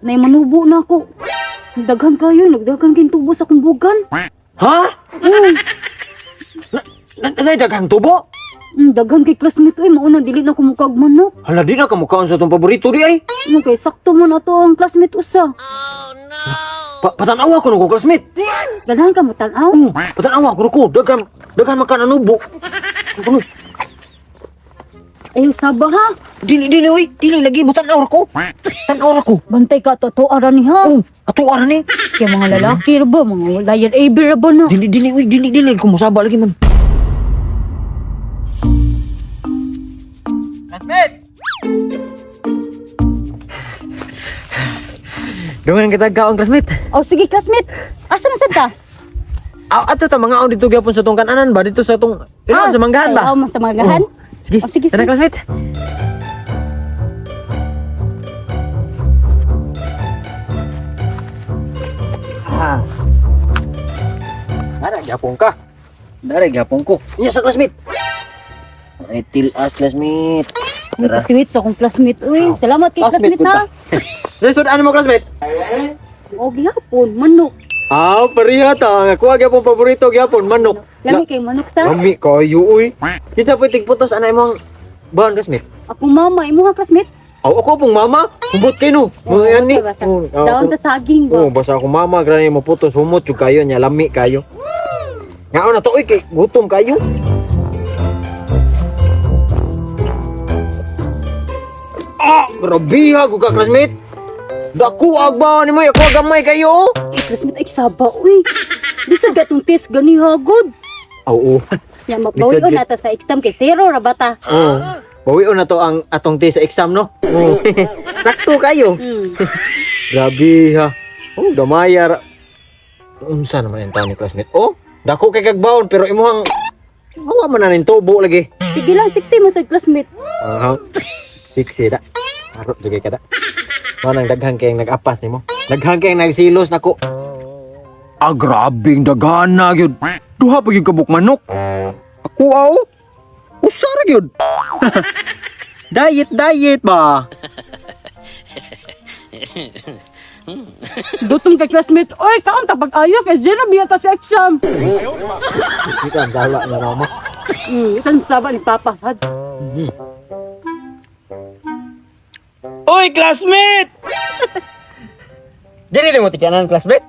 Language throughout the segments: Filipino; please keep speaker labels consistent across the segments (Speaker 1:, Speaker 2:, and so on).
Speaker 1: nay manubo na ako. Daghan kayo, nagdaghan kayong tubo sa kumbugan.
Speaker 2: Ha? Daghang tubo?
Speaker 1: Daghan kay classmate ay mauna dili na kumukag manok.
Speaker 2: Hala, di na kamukhaon sa itong paborito di ay.
Speaker 1: Ano kay sakto man ato ang classmate usa.
Speaker 2: Patanawa ko nung classmate.
Speaker 1: Ganahan ka mo tan-aw.
Speaker 2: Patanawa ko nung daghan makananubo.
Speaker 1: Ayaw saba ha.
Speaker 2: Dili, uy. Dili, lagi mo tanawar ko. Tanawar ko.
Speaker 1: Bantay ka to ara ni ha.
Speaker 2: Ato ara ni.
Speaker 1: Kaya mga lalaki ra ba, mga lion aber ra ba na.
Speaker 2: Dili, uy. Dili. Kung masaba lagi man. Classmate! Duman kita kaong classmate.
Speaker 1: Oh sige classmate. Asa man sad ka?
Speaker 2: Ato ta mga aon dito gyapon sa tong kananan ba dito sa tong sa manggahan ba?
Speaker 1: Oo, sa manggahan.
Speaker 2: Sige.
Speaker 1: Oh, sige.
Speaker 2: Tara classmate. Dara gyapon ko. Iya sa classmate. Ay tilas classmate.
Speaker 1: May pasiwit sa akong classmate. Uy, salamat kay classmate ha.
Speaker 2: Lesson ano mo classmate?
Speaker 1: O gihapon, manok.
Speaker 2: Pareha ta. Kuha gyapon paborito gyapon manok.
Speaker 1: Lami kay manok sa.
Speaker 2: Lami kayo uy. Kinsa pwedeng putos anay mong bahan classmate?
Speaker 1: Akong mama, imo ha classmate.
Speaker 2: Ako pong mama. Humbot kayo no. Mga ni.
Speaker 1: Daon sa saging ba.
Speaker 2: Basta ako mama grani mo putos humot yung kayo nya lami kayo. Ngaon na to uy kay gutom kayo. Grabe ha, ka classmate. Daku agba ni mo, ako gamay kayo.
Speaker 1: Classmate ay saba uy. Bisag gatong test gani hagod.
Speaker 2: Oo.
Speaker 1: Ya magbawi na ta sa exam kay zero ra bata.
Speaker 2: Oo. Bawion na to ang atong test sa exam no. Oo. Sakto kayo. Grabe ha. Oh, gamaya ra. Unsa naman yung tani classmate? Oh, dako kay kagbaon pero imuhang awa man na nin tubo lagi.
Speaker 1: Sige lang, siksi mo sa classmate.
Speaker 2: Siksi da. Ako dugay kada. Manang daghang kayong nag-apas nimo. Daghang kayong nagsilos nako. Grabing daghana gyud. Duha pa gyud kabuk manok. Ako aw. Usara gyud. Diet ba?
Speaker 1: Gutom kay classmate. Oy, kaon ta pag-ayo kay zero biya ta sa exam.
Speaker 2: Ito ang dala na ramo.
Speaker 1: Itan saba ni Papa sad.
Speaker 2: Oy, classmate! Dili mo tikanan classmate?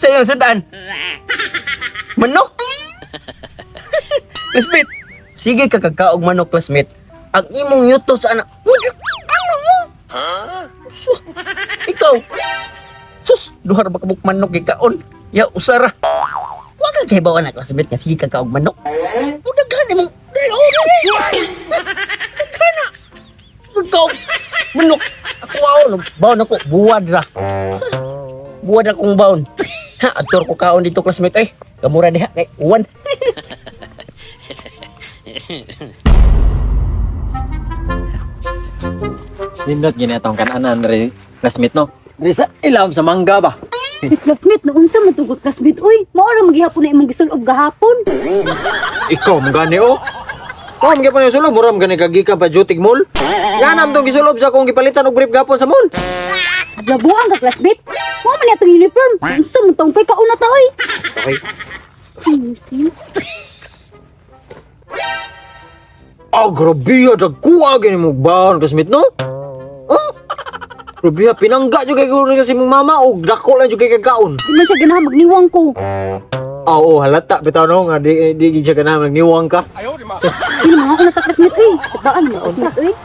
Speaker 2: Sa iyong sudan. Manok? Classmate, sige ka kakaog manok classmate. Ang imong yutos ana. Ano mo? Ikaw. Sus, duhar ba kabuk manok gikaon? Ya usara. Wa ka kay bawa na classmate nga sige ka kaog manok. Daghan imong ikaw, manok. Ako baon ako, buwad ra. Buwad akong baon. Ha, ator ko kaon dito classmate ay. Kamura diha kay uwan. Nindot ginatong kananan rin classmate no. Risa ilam sa mangga ba?
Speaker 1: Classmate, naunsa man tugot classmate. Uy, mao ra maghihapon na imong gisulob gahapon.
Speaker 2: Ikaw mangani oh. Kom gyapon yung sulob, muram gani kagika pa Jutig Mall. Yanam tong gisulob sa kong gipalitan og brief gapon sa mall.
Speaker 1: Labuan ka classmate. Mao man atong uniform. Unsa man tong kay kauna ta oy.
Speaker 2: Okay. Grabe ya, dagkuha gani mo baon classmate no? Grabe ya, pinangga jud kay guro kasi mong mama og dako lang jud kay kagkaon.
Speaker 1: Di man siya ganahan magniwang ko.
Speaker 2: Oo, halata bitaw no nga di siya ganahan nagniwang ka.
Speaker 1: Di mga una ta classmate eh. Tabaan mo classmate eh.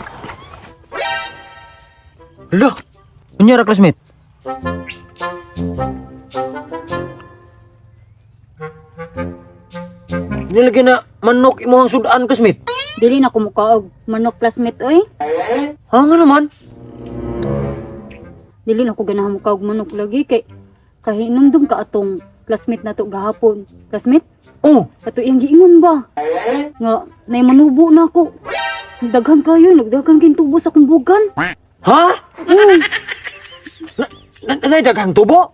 Speaker 2: Hala, unyara classmate. Nilagyan na manok imong sudan classmate.
Speaker 1: Dili na kumukaog manok classmate oy.
Speaker 2: Nga naman.
Speaker 1: Dili na ko ganahan mukaog manok lagi kay kahinumdum ka atong classmate nato gahapon. Classmate?
Speaker 2: Oh,
Speaker 1: Ato iyang giingon ba? Nga, nay manubo na ako. Daghan kayo, nagdaghan kayong tubo sa kumbugan.
Speaker 2: ha? Nay daghang tubo?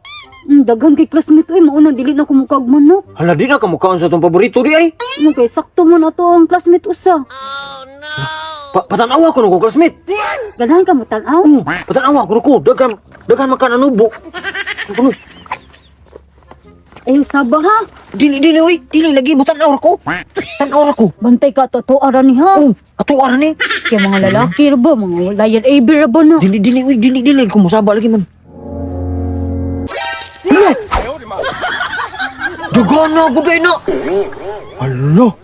Speaker 1: Daghan kay classmate ay mauna dili na kumukag manok.
Speaker 2: Hala, di na kamukhaon sa itong paborito di ay.
Speaker 1: Ano kay sakto man ato ang classmate usa.
Speaker 2: Patanawa ko nung classmate.
Speaker 1: Ganahan ka mo tanaw.
Speaker 2: Patanawa ko. Dagan makan anubo. Ano?
Speaker 1: Ayaw saba ha.
Speaker 2: Dili oy. Dili lagi mo tanaw ko. Tanaw ko.
Speaker 1: Bantay ka totoo ara ni ha.
Speaker 2: Ato ara ni.
Speaker 1: Kaya mga lalaki ra ba, mga lion AB ra ba na.
Speaker 2: Dili oy. Dili ko musaba lagi man. Dagan na ko dai na. Alo.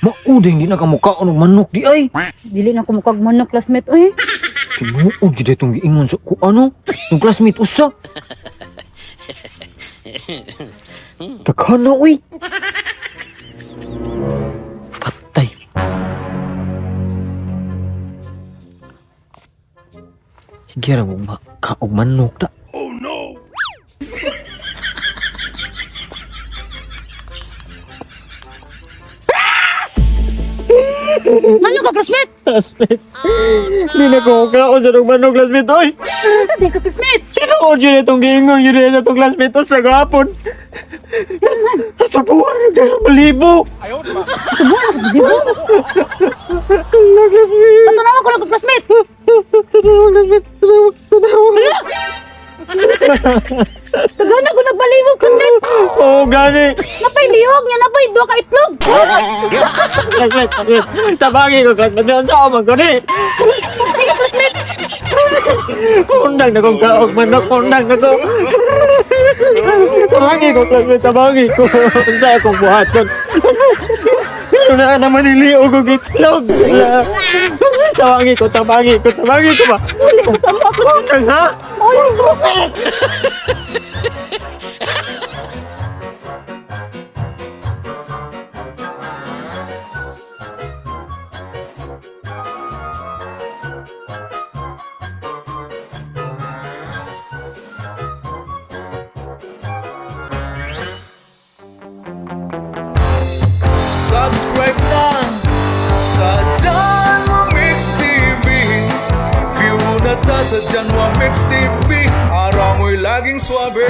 Speaker 2: Mauding di na ka mukha ano manok di ay.
Speaker 1: Dili na ko mukag manok classmate oy.
Speaker 2: Kinuod gid itong giingon sa ku ano, yung classmate usa. Daghan na uy. Patay. Sige ra mo kaog manok ta. Oh no.
Speaker 1: Manok ka classmate?
Speaker 2: Classmate. Di na ko kaon sa tong manok classmate oy.
Speaker 1: Sa di ka classmate?
Speaker 2: Tinuod yun itong giingon yun sa itong classmate sa gapon. Sa buwan, dahil malibo.
Speaker 1: Patanawa ko lang ka classmate. Tagana ko nagbaliwag classmate.
Speaker 2: Oo, gani.
Speaker 1: Napay liwag niya, napay duwa ka itlog.
Speaker 2: Classmate. Tabagi ko, classmate. Ang sao man gani.
Speaker 1: Ay ka classmate.
Speaker 2: Undang na kong kaog manok, undang na ko. Tabagi ko, classmate. Tabagi ko. Ang saya kong buhaton. Pero na naman niliog ko gitlog. Tabagi ko ba?
Speaker 1: Uli ko sa mga classmate.
Speaker 2: Undang ha?
Speaker 1: Uli ko.
Speaker 3: Subscribe na sa Janwa Mix TV. View na ta sa Janwa Mix TV. Araw mo'y laging swabe.